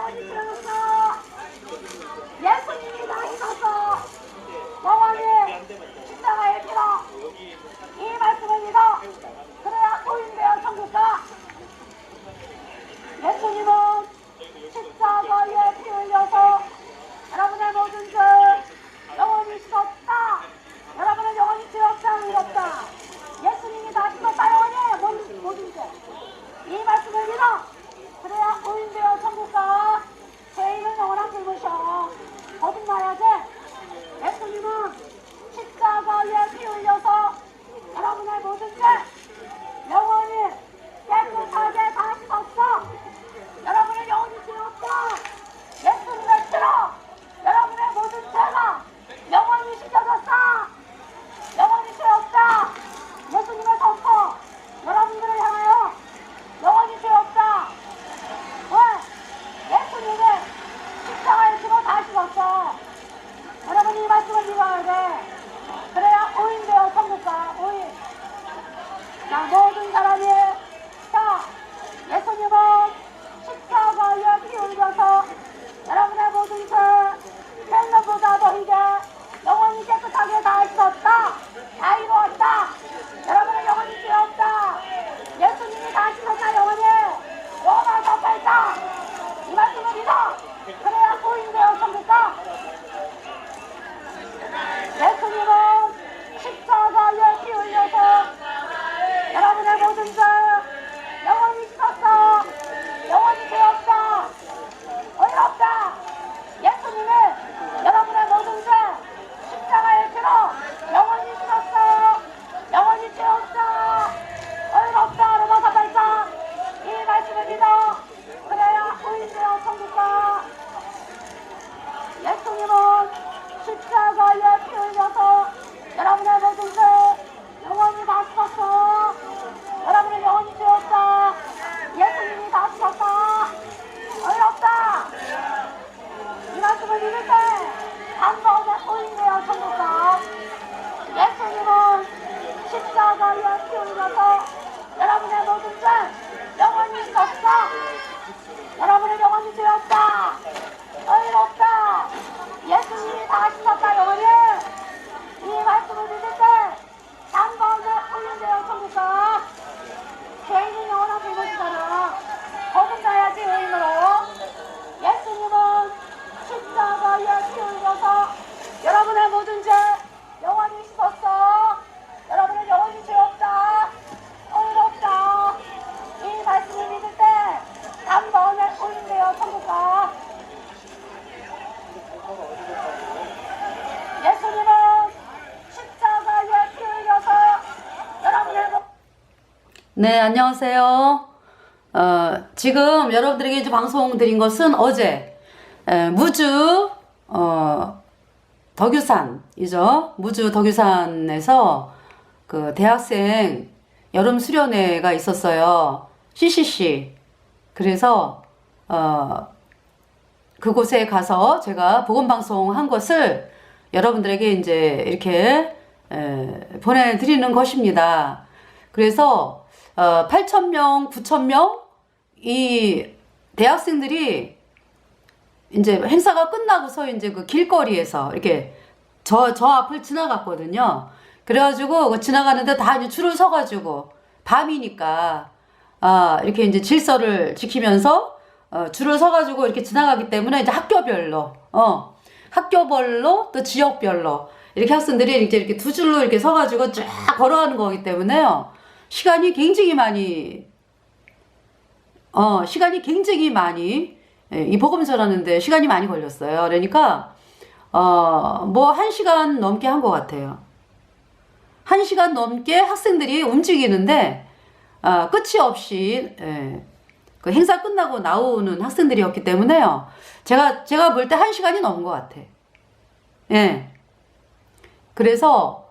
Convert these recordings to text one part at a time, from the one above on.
영원히 들어갔어. 예수님이 나셔서 영원히 십자가의 피로 이 말씀을 믿어 그래야 도인되어 천국가. 예수님은 십자가에 피 흘려서 여러분의 모든 죄 영원히 씻었다. 여러분은 영원히 죄 없다 의롭다. 예수님이 다 씻었다. 영원히 모든 죄. 이 말씀을 믿어 그래야 도인되어 천국가. 죄인은 영원한 불무셔. 거듭나야지. 예수님은 십자가에 피 흘려서 여러분의 모든 죄 영원히 깨끗하게 다 씻었어. 여러분은 영원히 죄 없다. 예수님의 피로 여러분의 모든 죄가 영원히 씻겨졌어. 영원히 죄 없다. 예수님의 선포 여러분들을 향하여 영원히 죄 없다. 왜? 예수님이 십자가의 피로 다 씻었어. 여러분이 이 말씀을 믿어야 돼. 그래야 오인되어 천국가. 오인. 자, 모든 사람이 자, 예수님은 십자가에 피 흘려서 여러분의 모든 죄 셀러보다 더 이제 영원히 깨끗하게 다 씻었다. 다 이루었다. 여러분은 영원히 죄 없다. 예수님이 다 씻었다. 영원히 영원한 덮어있다. 이 말씀을 믿어. 그래야 오인되어 천국가. 예수님은 십자가에 피 흘려서 여러분의 모든 죄 영원히 씻었어. 영원히 죄 없다. 어이없다. 예수님이 여러분의 모든 죄 십자가의 피로 영원히 씻었어. 영원히 죄 없다. 어이없다. 로마서 8장 이 말씀을 믿어. 그래야 의인되어 천국가. 예수님은 십자가에 피 흘려서 여러분의 모든 죄 영원히 다 씻었어. 여러분은 영원히 죄 없다. 예수님이 다 씻었다. 어이없다. 이 말씀을 믿을 때 단번에 의인되어 천국가. 예수님은 십자가에 피 흘려서 여러분의 모든 죄 영원히 씻었어. 여러분은 영원히 죄 없다. 어이없다. 예수님이 다 씻었다. 영원히 이 말씀을 믿을 때 단번에 의인되어 천국가. 죄인은 영원한 불못이잖아. 거듭나야지 의인으로. 예수님은 십자가에 피 흘려서 여러분의 모든 죄 영원히 씻었어. 여러분은 영원히 죄 없다. 어이없다. 이 말씀을 믿을 때 단번에 의인되어 천국가. 예수님은 십자가에 피 흘려서 여러분의 네, 안녕하세요. 지금 여러분들에게 이제 방송 드린 것은 어제 무주 덕유산이죠. 무주 덕유산에서 그 대학생 여름 수련회가 있었어요. CCC. 그래서 그곳에 가서 제가 복음 방송한 것을 여러분들에게 이제 이렇게 보내드리는 것입니다. 그래서 8,000명, 9,000명 이 대학생들이 이제 행사가 끝나고서 이제 그 길거리에서 이렇게 저 앞을 지나갔거든요. 그래가지고 그 지나가는데 다 이제 줄을 서가지고 밤이니까 이렇게 이제 질서를 지키면서 줄을 서가지고 이렇게 지나가기 때문에 이제 학교별로 또 지역별로 이렇게 학생들이 이렇게 두 줄로 이렇게 서가지고 쫙 걸어가는 거기 때문에요. 시간이 굉장히 많이 이 복음 전하는데 시간이 많이 걸렸어요. 그러니까 뭐 1시간 넘게 한 것 같아요. 1시간 넘게 학생들이 움직이는데 끝이 없이 그 행사 끝나고 나오는 학생들이었기 때문에요. 제가 볼 때 1시간이 넘은 것 같아. 예. 그래서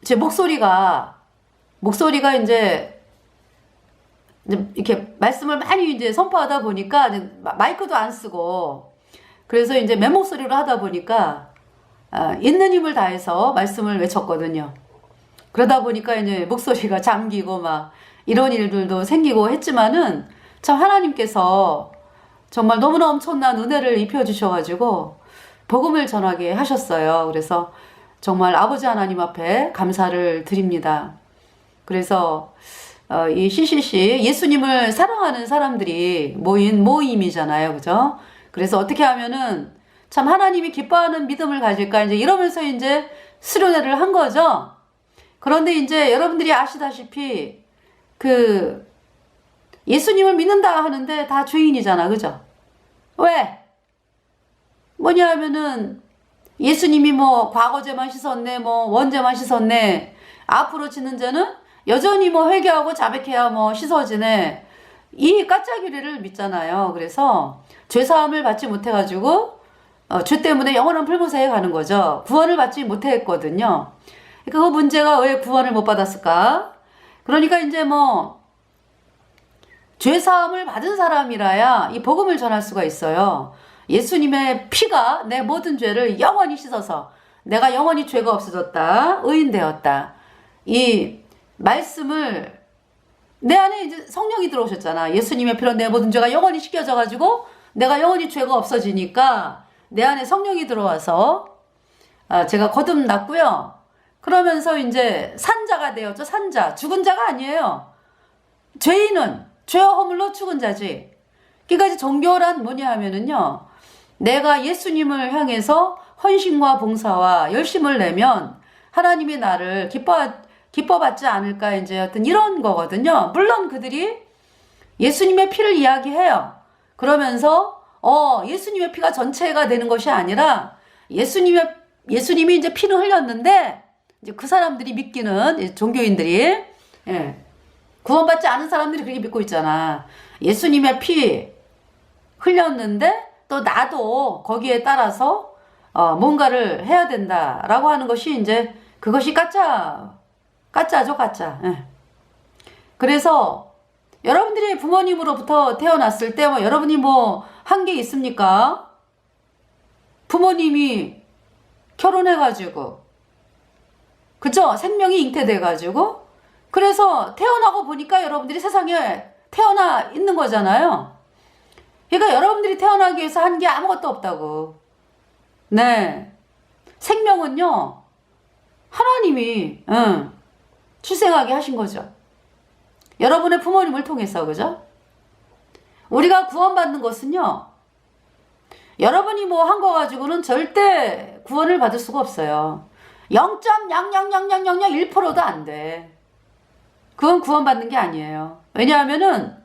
제 목소리가 이제 이렇게 말씀을 많이 이제 선포하다 보니까 마이크도 안 쓰고 그래서 이제 맨목소리로 하다 보니까 있는 힘을 다해서 말씀을 외쳤거든요. 그러다 보니까 이제 목소리가 잠기고 막 이런 일들도 생기고 했지만은 참 하나님께서 정말 너무나 엄청난 은혜를 입혀주셔가지고 복음을 전하게 하셨어요. 그래서 정말 아버지 하나님 앞에 감사를 드립니다. 그래서 이 CCC 예수님을 사랑하는 사람들이 모인 모임이잖아요. 그죠? 그래서 어떻게 하면은 참 하나님이 기뻐하는 믿음을 가질까 이제 이러면서 이제 수련회를 한 거죠. 그런데 이제 여러분들이 아시다시피 그 예수님을 믿는다 하는데 다 죄인이잖아. 그죠? 왜? 뭐냐 하면은 예수님이 뭐 과거죄만 씻었네, 뭐 원죄만 씻었네, 앞으로 짓는 죄는 여전히 뭐 회개하고 자백해야 뭐 씻어지네, 이 까짜기리를 믿잖아요. 그래서 죄사함을 받지 못해가지고 죄 때문에 영원한 불못에 가는 거죠. 구원을 받지 못했거든요. 그 문제가 왜 구원을 못 받았을까? 그러니까 이제 뭐 죄사함을 받은 사람이라야 이 복음을 전할 수가 있어요. 예수님의 피가 내 모든 죄를 영원히 씻어서 내가 영원히 죄가 없어졌다, 의인되었다, 이 말씀을 내 안에 이제 성령이 들어오셨잖아. 예수님의 피로 내 모든 죄가 영원히 씻겨져 가지고 내가 영원히 죄가 없어지니까 내 안에 성령이 들어와서 제가 거듭났고요. 그러면서 이제 산자가 되었죠. 산자, 죽은 자가 아니에요. 죄인은 죄와 허물로 죽은 자지. 그러니까 이제 정결한 뭐냐 하면은요, 내가 예수님을 향해서 헌신과 봉사와 열심을 내면 하나님이 나를 기뻐받지 않을까, 이제 어떤 이런 거거든요. 물론 그들이 예수님의 피를 이야기해요. 그러면서 예수님의 피가 전체가 되는 것이 아니라 예수님이 이제 피를 흘렸는데 이제 그 사람들이 믿기는 종교인들이, 구원받지 않은 사람들이 그렇게 믿고 있잖아. 예수님의 피 흘렸는데 또 나도 거기에 따라서 뭔가를 해야 된다라고 하는 것이 이제 그것이 가짜죠, 가짜. 그래서 여러분들이 부모님으로부터 태어났을 때 뭐 여러분이 뭐 한 게 있습니까? 부모님이 결혼해가지고, 그죠? 생명이 잉태돼가지고, 그래서 태어나고 보니까 여러분들이 세상에 태어나 있는 거잖아요. 그러니까 여러분들이 태어나기 위해서 한 게 아무것도 없다고. 네. 생명은요, 하나님이 출생하게 하신 거죠. 여러분의 부모님을 통해서, 그죠? 우리가 구원받는 것은요, 여러분이 뭐 한 거 가지고는 절대 구원을 받을 수가 없어요. 0.000001%도 안 돼. 그건 구원받는 게 아니에요. 왜냐하면은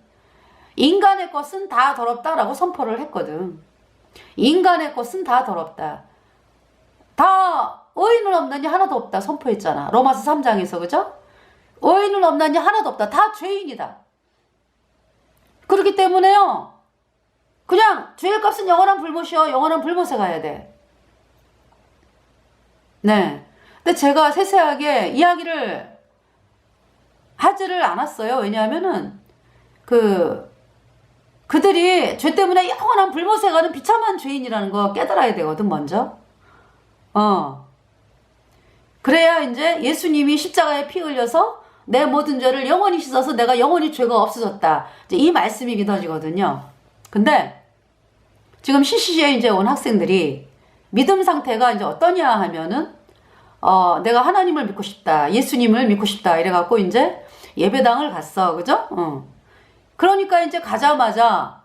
인간의 것은 다 더럽다라고 선포를 했거든. 인간의 것은 다 더럽다. 다 의인은 없나니 하나도 없다 선포했잖아. 로마서 3장에서, 그죠? 의인은 없나니 하나도 없다. 다 죄인이다. 그렇기 때문에요, 그냥 죄의 값은 영원한 불못이요. 영원한 불못에 가야 돼. 네. 근데 제가 세세하게 이야기를 하지를 않았어요. 왜냐하면은 그들이 죄 때문에 영원한 불못에 가는 비참한 죄인이라는 거 깨달아야 되거든, 먼저. 그래야 이제 예수님이 십자가에 피 흘려서 내 모든 죄를 영원히 씻어서 내가 영원히 죄가 없어졌다, 이제 이 말씀이 믿어지거든요. 근데 지금 CCC에 이제 온 학생들이 믿음 상태가 이제 어떠냐 하면은 내가 하나님을 믿고 싶다, 예수님을 믿고 싶다 이래갖고 이제 예배당을 갔어, 그죠? 그러니까 이제 가자마자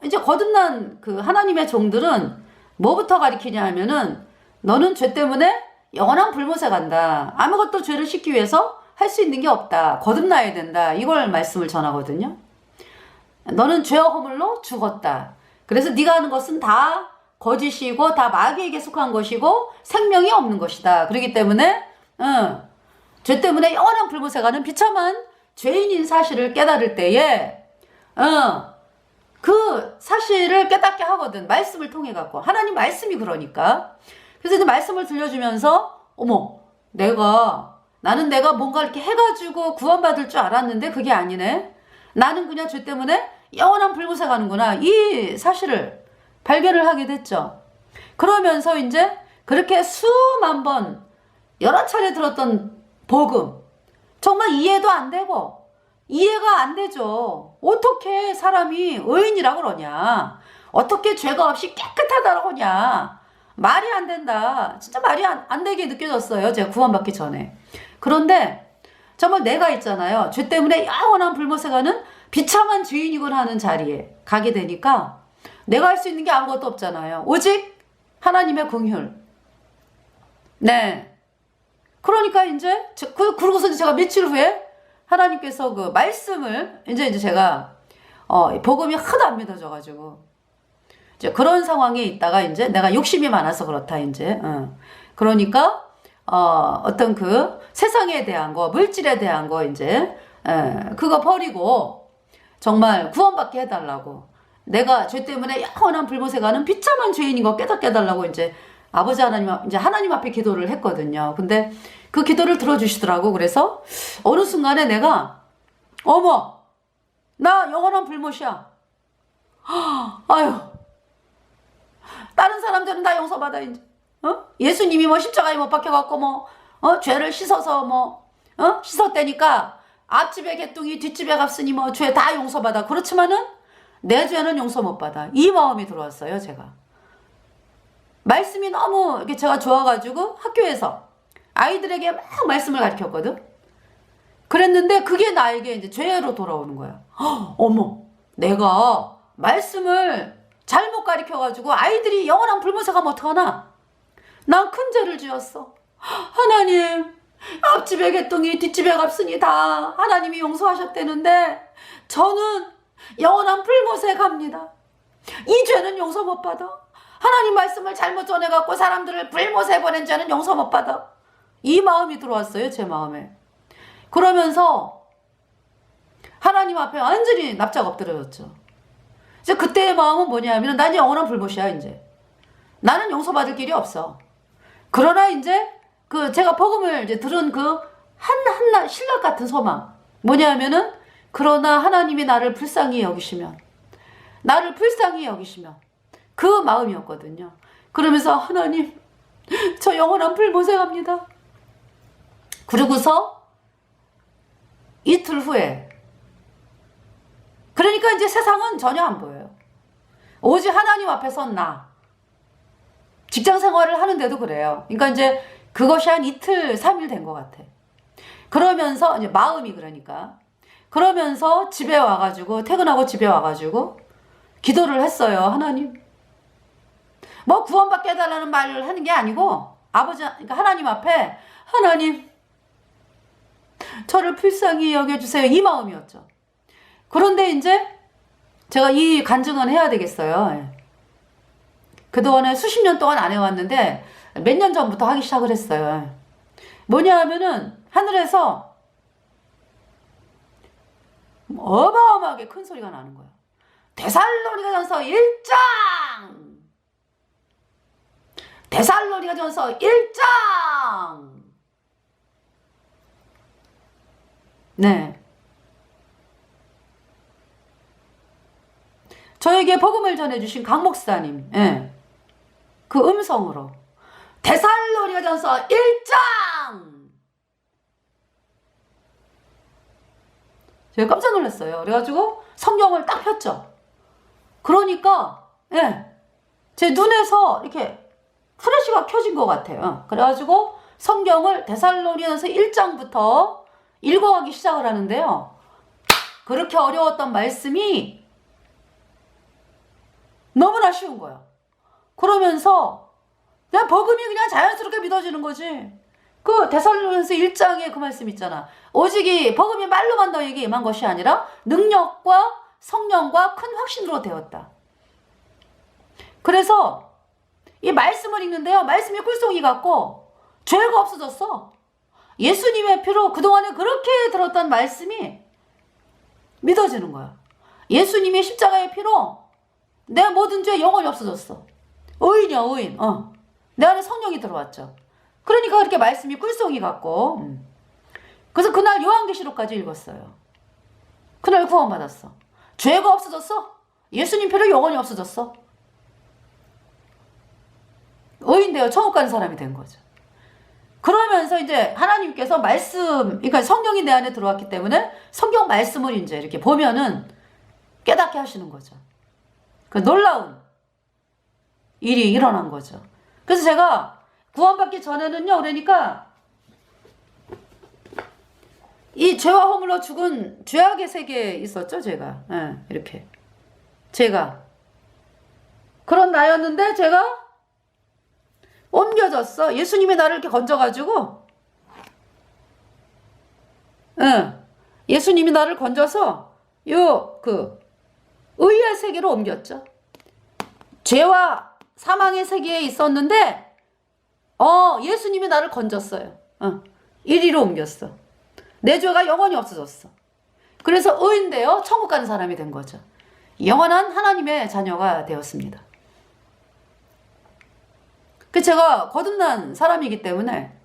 이제 거듭난 그 하나님의 종들은 뭐부터 가리키냐 하면은 너는 죄 때문에 영원한 불못에 간다. 아무것도 죄를 씻기 위해서 할 수 있는 게 없다. 거듭나야 된다. 이걸 말씀을 전하거든요. 너는 죄와 허물로 죽었다. 그래서 네가 하는 것은 다 거짓이고 다 마귀에게 속한 것이고 생명이 없는 것이다. 그렇기 때문에 죄 때문에 영원한 불못에 가는 비참한 죄인인 사실을 깨달을 때에 그 사실을 깨닫게 하거든. 말씀을 통해 갖고. 하나님 말씀이 그러니까. 그래서 이제 말씀을 들려주면서 어머, 나는 내가 뭔가 이렇게 해가지고 구원받을 줄 알았는데 그게 아니네. 나는 그냥 죄 때문에 영원한 불못에 가는구나. 이 사실을 발견을 하게 됐죠. 그러면서 이제 그렇게 수만 번 여러 차례 들었던 복음, 정말 이해도 안 되고 이해가 안 되죠. 어떻게 사람이 의인이라고 그러냐. 어떻게 죄가 없이 깨끗하다고 하냐. 말이 안 된다. 진짜 말이 안 되게 느껴졌어요. 제가 구원받기 전에. 그런데 정말 내가 있잖아요. 죄 때문에 영원한 불못에 가는 비참한 죄인이군 하는 자리에 가게 되니까 내가 할 수 있는 게 아무것도 없잖아요. 오직 하나님의 긍휼. 네. 그러니까 이제 그러고서 제가 며칠 후에 하나님께서 그 말씀을 이제 제가 복음이 하도 안 믿어져가지고 이제 그런 상황에 있다가 이제 내가 욕심이 많아서 그렇다 이제 그러니까 어떤 그 세상에 대한 거 물질에 대한 거 이제 그거 버리고 정말 구원받게 해달라고 내가 죄 때문에 영원한 불못에 가는 비참한 죄인인 거 깨닫게 해달라고 이제 아버지 하나님 앞에 기도를 했거든요. 근데 그 기도를 들어주시더라고. 그래서 어느 순간에 내가 어머 나 영원한 불못이야. 아유 다른 사람들은 다 용서받아 이제. 예수님이 뭐 십자가에 못 박혀갖고 뭐 죄를 씻어서 씻었대니까 앞집에 개똥이 뒷집에 값으니 뭐 죄 다 용서받아. 그렇지만은 내 죄는 용서 못 받아. 이 마음이 들어왔어요. 제가 말씀이 너무 이렇게 제가 좋아가지고 학교에서 아이들에게 막 말씀을 가르쳤거든. 그랬는데 그게 나에게 이제 죄로 돌아오는 거야. 어머 내가 말씀을 잘못 가르쳐가지고 아이들이 영원한 불못에 가면 어떡하나. 난 큰 죄를 지었어. 하나님 앞집에 개똥이 뒷집에 값으니 다 하나님이 용서하셨다는데 저는 영원한 불못에 갑니다. 이 죄는 용서 못 받아. 하나님 말씀을 잘못 전해갖고 사람들을 불못에 보낸 죄는 용서 못 받아. 이 마음이 들어왔어요. 제 마음에. 그러면서 하나님 앞에 완전히 납작 엎드려졌죠. 이제 그때의 마음은 뭐냐면 난 영원한 불못이야. 이제 나는 용서받을 길이 없어. 그러나 이제 제가 복음을 이제 들은 한낱 신락 같은 소망 뭐냐면은 그러나 하나님이 나를 불쌍히 여기시면 그 마음이었거든요. 그러면서 하나님 저 영원한 불못에 갑니다. 그러고서 이틀 후에 그러니까 이제 세상은 전혀 안 보여요. 오직 하나님 앞에 선 나. 직장 생활을 하는데도 그래요. 그러니까 이제 그것이 한 이틀, 3일 된 것 같아. 그러면서 이제 마음이 그러면서 집에 와가지고 퇴근하고 집에 와가지고 기도를 했어요. 하나님 뭐 구원받게 해달라는 말을 하는 게 아니고 그러니까 하나님 앞에 하나님 저를 불쌍히 여겨주세요. 이 마음이었죠. 그런데 이제 제가 이 간증은 해야 되겠어요. 그동안에 수십 년 동안 안 해왔는데 몇 년 전부터 하기 시작을 했어요. 뭐냐 하면은 하늘에서 어마어마하게 큰 소리가 나는 거예요. 데살로니가전서 1장! 데살로니가전서 1장! 네. 저에게 복음을 전해주신 강 목사님, 그 음성으로 데살로니가전서 1장! 제가 깜짝 놀랐어요. 그래가지고 성경을 딱 폈죠. 그러니까 제 눈에서 이렇게 프레시가 켜진 것 같아요. 그래가지고 성경을 데살로니가전서 1장부터 읽어가기 시작을 하는데요. 그렇게 어려웠던 말씀이 너무나 쉬운 거야. 그러면서 그냥 복음이 그냥 자연스럽게 믿어지는 거지. 그 데살로니가전서 1장에 그 말씀 있잖아. 오직 이 복음이 말로만 너에게 임한 것이 아니라 능력과 성령과 큰 확신으로 되었다. 그래서 이 말씀을 읽는데요. 말씀이 꿀송이 같고 죄가 없어졌어. 예수님의 피로 그동안에 그렇게 들었던 말씀이 믿어지는 거야. 예수님의 십자가의 피로 내 모든 죄 영원히 없어졌어. 의인이야, 의인. 내 안에 성령이 들어왔죠. 그러니까 그렇게 말씀이 꿀송이 같고 그래서 그날 요한계시록까지 읽었어요. 그날 구원받았어. 죄가 없어졌어. 예수님 피로 영원히 없어졌어. 의인 되어 천국 가는 사람이 된 거죠. 그러면서 이제 하나님께서 그러니까 성령이 내 안에 들어왔기 때문에 성경 말씀을 이제 이렇게 보면은 깨닫게 하시는 거죠. 그 놀라운 일이 일어난 거죠. 그래서 제가 구원받기 전에는요, 그러니까 이 죄와 허물로 죽은 죄악의 세계에 있었죠, 제가. 예, 이렇게. 제가. 그런 나였는데, 제가 옮겨졌어. 예수님이 나를 이렇게 건져가지고, 예, 예수님이 나를 건져서, 의의 세계로 옮겼죠. 죄와 사망의 세계에 있었는데, 예수님이 나를 건졌어요. 이리로 옮겼어. 내 죄가 영원히 없어졌어. 그래서 의인되어 천국 가는 사람이 된 거죠. 영원한 하나님의 자녀가 되었습니다. 그 제가 거듭난 사람이기 때문에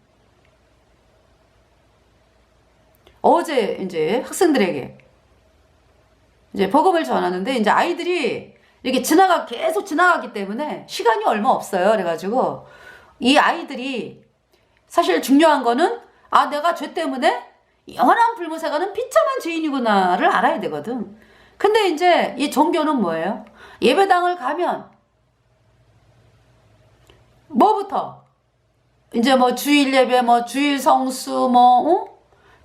어제 이제 학생들에게 이제 복음을 전하는데 이제 아이들이 이렇게 계속 지나가기 때문에 시간이 얼마 없어요. 그래가지고 이 아이들이 사실 중요한 거는 내가 죄 때문에 영원한 불못에 가는 비참한 죄인이구나를 알아야 되거든. 근데 이제 이 종교는 뭐예요? 예배당을 가면 뭐부터? 이제 뭐 주일 예배, 뭐 주일 성수,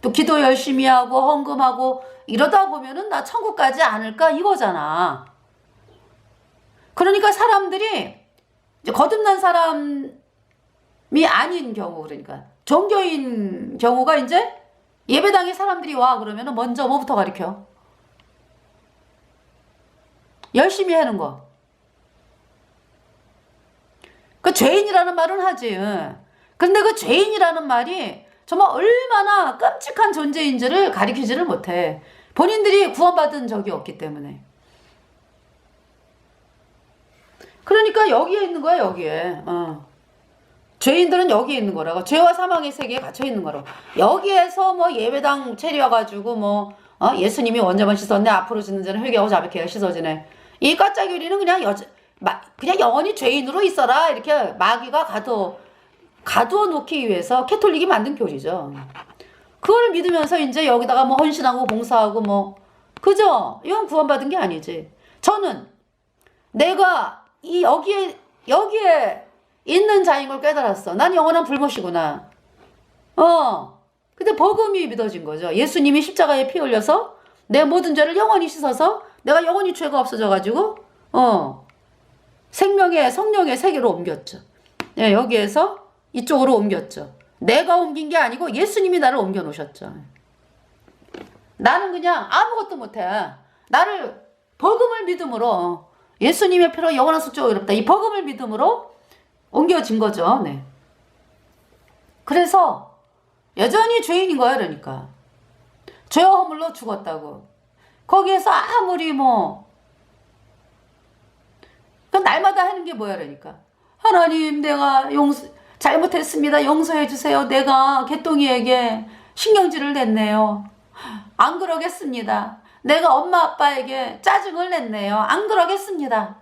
또 기도 열심히 하고 헌금하고 이러다 보면은 나 천국 가지 않을까 이거잖아. 그러니까 사람들이 이제 거듭난 사람이 아닌 경우, 그러니까 종교인 경우가 이제 예배당에 사람들이 와 그러면은 먼저 뭐부터 가르쳐? 열심히 하는 거. 그 죄인이라는 말은 하지. 근데 그 죄인이라는 말이 정말 얼마나 끔찍한 존재인지를 가리키지를 못해. 본인들이 구원받은 적이 없기 때문에. 그러니까 여기에 있는 거야, 여기에. 죄인들은 여기에 있는 거라고. 죄와 사망의 세계에 갇혀 있는 거라고. 여기에서 뭐 예배당 체리와가지고 예수님이 원자만 씻었네. 앞으로 짓는 자는 회개하고 자백해야 씻어지네. 이 까짜교리는 그냥 영원히 죄인으로 있어라. 이렇게 마귀가 가두어 놓기 위해서 캐톨릭이 만든 교리죠. 그걸 믿으면서 이제 여기다가 뭐 헌신하고 봉사하고 그죠? 이건 구원받은 게 아니지. 저는 내가 여기에 있는 자인 걸 깨달았어. 난 영원한 불못이구나. 근데 복음이 믿어진 거죠. 예수님이 십자가에 피 흘려서 내 모든 죄를 영원히 씻어서 내가 영원히 죄가 없어져가지고 생명의 성령의 세계로 옮겼죠. 네, 여기에서 이쪽으로 옮겼죠. 내가 옮긴 게 아니고 예수님이 나를 옮겨 놓으셨죠. 나는 그냥 아무것도 못해. 나를 복음을 믿음으로 예수님의 피로 영원한 수조가 의롭다. 이 복음을 믿음으로 옮겨진 거죠. 네. 그래서 여전히 죄인인 거야. 그러니까 죄와 허물로 죽었다고. 거기에서 아무리 그 날마다 하는 게 뭐야. 그러니까 하나님, 내가 잘못했습니다. 용서해 주세요. 내가 개똥이에게 신경질을 냈네요. 안 그러겠습니다. 내가 엄마 아빠에게 짜증을 냈네요. 안 그러겠습니다.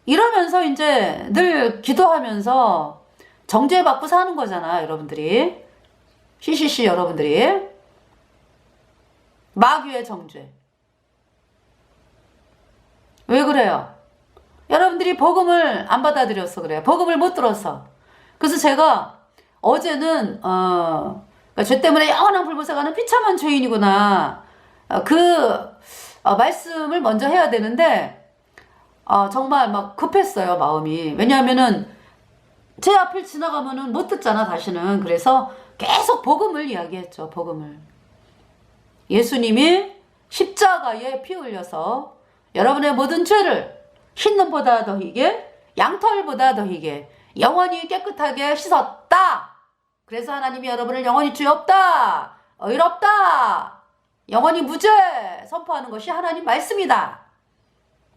이러면서 이제 늘 기도하면서 정죄받고 사는 거잖아, 여러분들이. CCC 여러분들이. 마귀의 정죄. 왜 그래요? 여러분들이 복음을 안 받아들여서 그래요. 복음을 못 들어서. 그래서 제가 어제는 그러니까 죄 때문에 영원한 불못에 가는 비참한 죄인이구나. 말씀을 먼저 해야 되는데 정말 막 급했어요, 마음이. 왜냐하면은 제 앞을 지나가면은 못 듣잖아, 다시는. 그래서 계속 복음을 이야기했죠, 복음을. 예수님이 십자가에 피 흘려서 여러분의 모든 죄를 흰눈보다 더 희게, 양털보다 더 희게 영원히 깨끗하게 씻었다. 그래서 하나님이 여러분을 영원히 죄 없다, 의롭다, 영원히 무죄 선포하는 것이 하나님 말씀이다.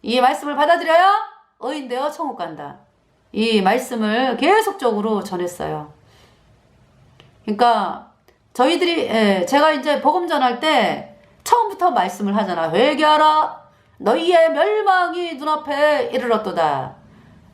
이 말씀을 받아들여야 의인되어 천국 간다. 이 말씀을 계속적으로 전했어요. 그러니까 저희들이 제가 이제 복음 전할 때 처음부터 말씀을 하잖아. 회개하라. 너희의 멸망이 눈앞에 이르렀도다.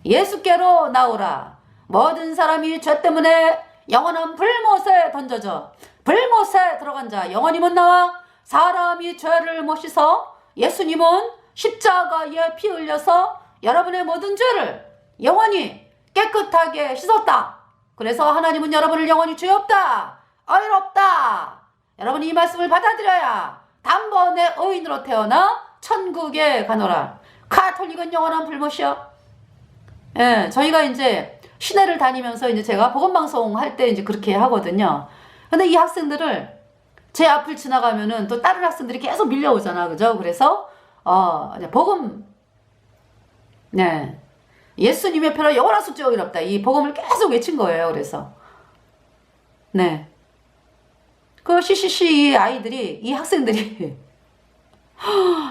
예수께로 나오라. 모든 사람이 죄 때문에 영원한 불못에 던져져 불못에 들어간 자 영원히 못 나와. 사람이 죄를 못 씻어 예수님은 십자가에 피 흘려서 여러분의 모든 죄를 영원히 깨끗하게 씻었다. 그래서 하나님은 여러분을 영원히 죄 없다, 어이롭다. 여러분이 이 말씀을 받아들여야 단번에 의인으로 태어나 천국에 가노라. 카톨릭은 영원한 불못이요. 예, 저희가 이제 시내를 다니면서 이제 제가 복음방송 할 때 이제 그렇게 하거든요. 근데 이 학생들을 제 앞을 지나가면은 또 다른 학생들이 계속 밀려오잖아. 그죠? 그래서, 복음, 네. 예수님의 표로 영원한 숙제 어렵다. 이 복음을 계속 외친 거예요. 그래서. 네. 그 CCC 아이들이, 이 학생들이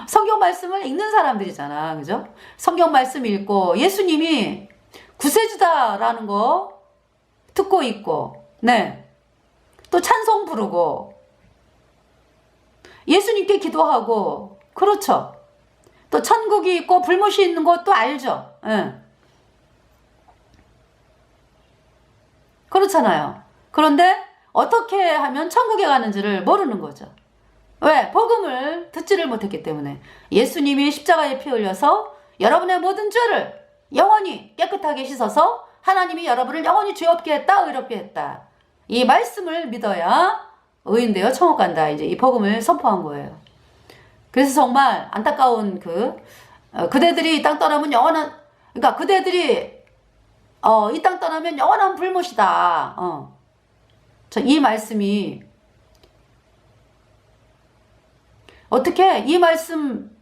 성경 말씀을 읽는 사람들이잖아. 그죠? 성경 말씀 읽고 예수님이 구세주다라는 거 듣고 있고, 네. 또 찬송 부르고, 예수님께 기도하고, 그렇죠. 또 천국이 있고 불못이 있는 것도 알죠. 네. 그렇잖아요. 그런데 어떻게 하면 천국에 가는지를 모르는 거죠. 왜? 복음을 듣지를 못했기 때문에. 예수님이 십자가에 피 흘려서 여러분의 모든 죄를 영원히 깨끗하게 씻어서 하나님이 여러분을 영원히 죄 없게 했다, 의롭게 했다. 이 말씀을 믿어야 의인 되어 천국 간다. 이제 이 복음을 선포한 거예요. 그래서 정말 안타까운 그대들이 이 땅 떠나면 영원한, 그러니까 그대들이 이 땅 떠나면 영원한 불못이다. 이 말씀이 어떻게 이 말씀,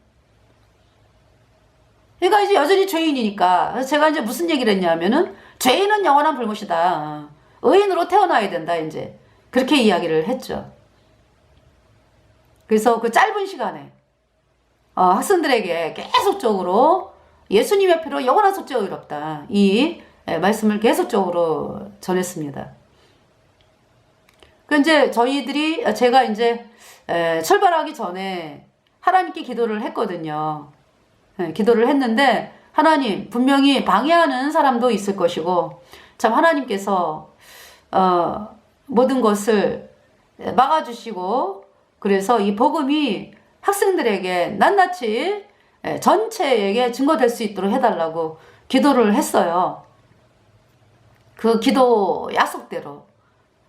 그러니까 이제 여전히 죄인이니까. 그래서 제가 이제 무슨 얘기를 했냐면은 죄인은 영원한 불못이다. 의인으로 태어나야 된다. 이제 그렇게 이야기를 했죠. 그래서 그 짧은 시간에 학생들에게 계속적으로 예수님의 피로 영원한 속죄 의롭다. 이 말씀을 계속적으로 전했습니다. 그 이제 제가 이제 출발하기 전에 하나님께 기도를 했거든요. 기도를 했는데 하나님, 분명히 방해하는 사람도 있을 것이고 참 하나님께서 모든 것을 막아주시고 그래서 이 복음이 학생들에게 낱낱이 전체에게 증거될 수 있도록 해달라고 기도를 했어요. 그 기도 약속대로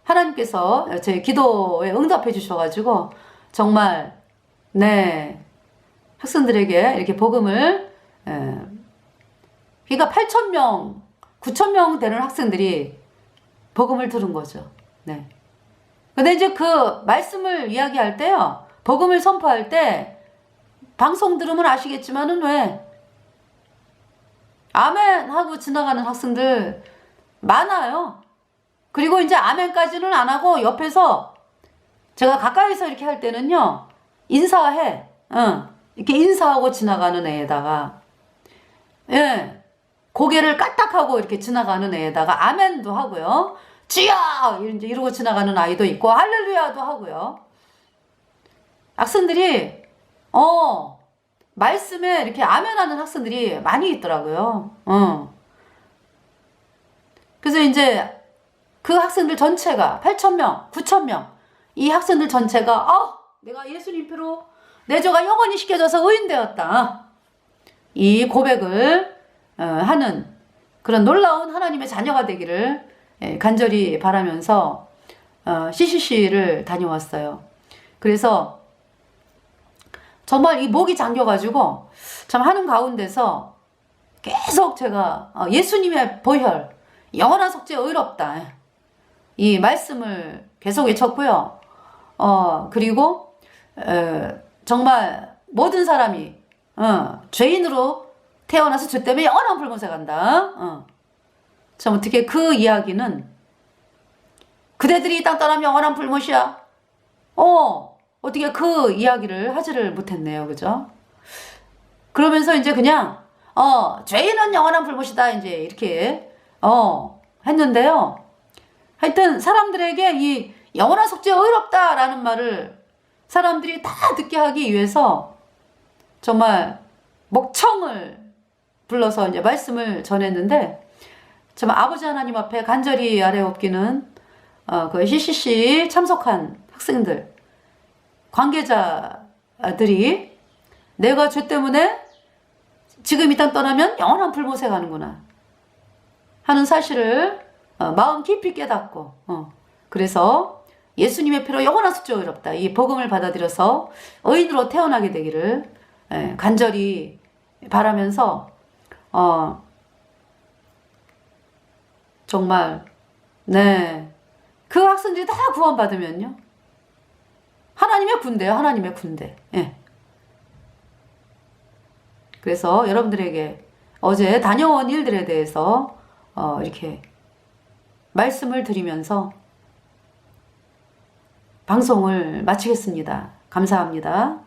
하나님께서 제 기도에 응답해 주셔가지고 정말 네 학생들에게 이렇게 복음을 그러니까 8,000명, 9,000명 되는 학생들이 복음을 들은 거죠. 네. 근데 이제 그 말씀을 이야기할 때요, 복음을 선포할 때 방송 들으면 아시겠지만은 왜 아멘 하고 지나가는 학생들 많아요. 그리고 이제 아멘까지는 안 하고 옆에서 제가 가까이서 이렇게 할 때는요 인사해, 이렇게 인사하고 지나가는 애에다가 예 고개를 까딱하고 이렇게 지나가는 애에다가 아멘도 하고요, 주여 이제 이러고 지나가는 아이도 있고 할렐루야도 하고요. 학생들이 말씀에 이렇게 아멘하는 학생들이 많이 있더라고요. 그래서 이제 그 학생들 전체가 8,000명, 9,000명 이 학생들 전체가 내가 예수님 피로 내 죄가 영원히 씻겨져서 의인 되었다. 이 고백을 하는 그런 놀라운 하나님의 자녀가 되기를 간절히 바라면서 CCC를 다녀왔어요. 그래서 정말 이 목이 잠겨가지고 참 하는 가운데서 계속 제가 예수님의 보혈, 영원한 속죄 의롭다. 이 말씀을 계속 외쳤고요. 그리고 정말 모든 사람이 죄인으로 태어나서 죄 때문에 영원한 불못에 간다. 참 어떻게 그 이야기는 그대들이 이 땅 떠나면 영원한 불못이야. 어떻게 그 이야기를 하지를 못했네요. 그죠? 그러면서 이제 그냥 죄인은 영원한 불못이다. 이제 이렇게 했는데요. 하여튼 사람들에게 이 영원한 속죄 의롭다라는 말을 사람들이 다 듣게 하기 위해서 정말 목청을 불러서 이제 말씀을 전했는데, 정말 아버지 하나님 앞에 간절히 아뢰옵기는 그 CCC 참석한 학생들, 관계자들이 내가 죄 때문에 지금 이 땅 떠나면 영원한 불못에 가는구나 하는 사실을 마음 깊이 깨닫고 그래서 예수님의 피로 영원한 숙제가 어렵다. 이 복음을 받아들여서 의인으로 태어나게 되기를 간절히 바라면서 정말 네, 그 학생들이 다 구원받으면요 하나님의 군대예요. 하나님의 군대. 예. 그래서 여러분들에게 어제 다녀온 일들에 대해서 이렇게 말씀을 드리면서 방송을 마치겠습니다. 감사합니다.